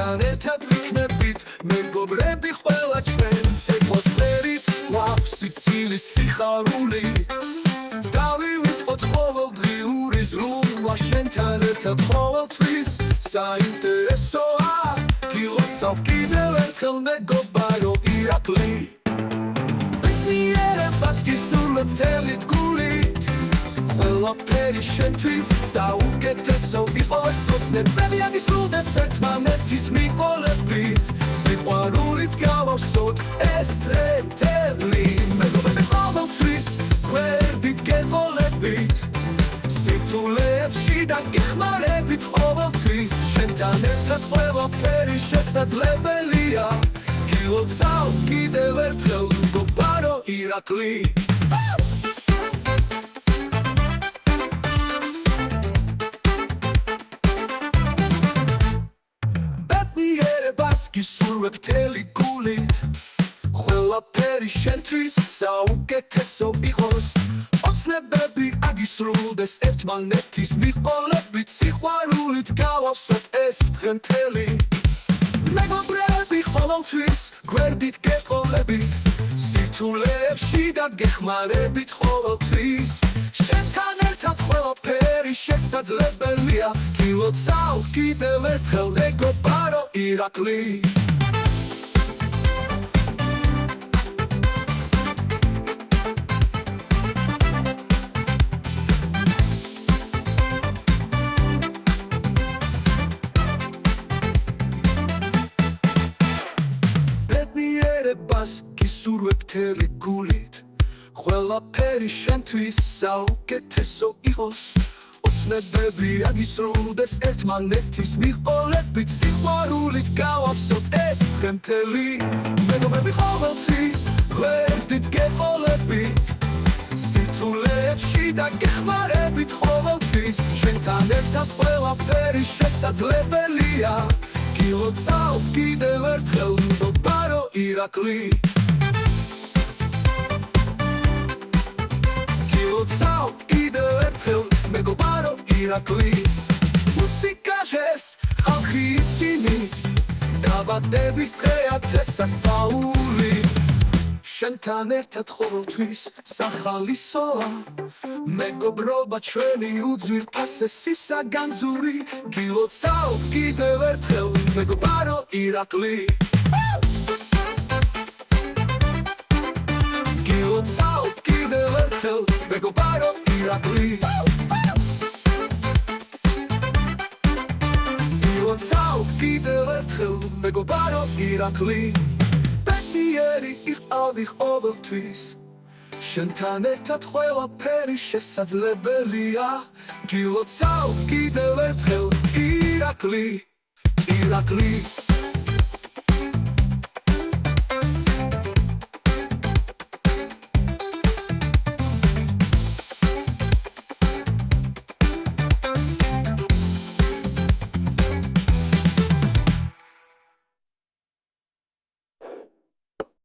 შენთან ერთად ვიქნებით მეგობრები ყველა ჩვენ ცეკვათლერით გვაქვს სიცილის სიხარული დავივიწყოთ ყოველდღიური ზრუნვა შენთან ერთად ყოველთვის საინტერესოა გილოცავ კიდევ ერთხელ მეგობარო ირაკლი ბედნიერებას გისურვებ მთელი გულით ყველაფერი შენთვის საუკეთესო იყოს ოცნებები აგისრულდეს ერთმანეთის მიყოლებით სიყვარულით გავავსოთ ეს დღე მეგობრები ყოველთვის გვერდით გეყოლებით სირთულეებში და გეხმარებით ყოველთვის შენთან ერთად ყველაფერი შესაძლებელია გილოცავ კიდევ ერთხელ მეგობარო ირაკლი გისურვებ მთელი გულით ყველაფერი შენთვის საუკეთესო იყოს ოცნებები აგისრულდეს ერთმანეთის მიყოლებით სიყვარულით გავავსოთ ეს დღე მთელი მეგობრები ყოველთვის გვერდით გეყოლებით სირთულეებში და გეხმარებით ყოველთვის შენთან ერთად ყველაფერი შესაძლებელია გილოცავ კიდევ ერთხელ მეგობარო ირაკლი ბედნიერებას გისურვებ მთელი გულით ყველაფერი შენთვის საუკეთესო იყოს ოცნებები აგისრულდეს ერთმანეთის მიყოლებით სიყვარულით გავავსოთ ეს დღე მთელი მეგობრები ყოველთვის გვერდით გეყოლებით სირთულეებში და გეხმარებით ყოველთვის შენთან ერთად ყველაფერი შესაძლებელია გილოცავ კიდევ ერთხელ მეგობარო ირაკლი გილოცავ კიდევ ერთხელ მეგობარო ირაკლი მუსიკა ჟეს ხალხი იცინის დაბადების დღეა დღესასწაული შენთან ერთად ყოველთვის სახალისოა მეგობრობა ჩვენი უძვირფასესი საგანძური გილოცავ კიდევ ერთხელ მეგობარო ირაკლი გილოცავ კიდევ ერთხელ მეგობარო ირაკლი გილოცავ კიდევ ერთხელ მეგობარო ირაკლი ბედნიერი იყავი ყოველთვის შენთან ერთად ყველაფერი შესაძლებელია გილოცავ კიდევ ერთხელ ირაკლი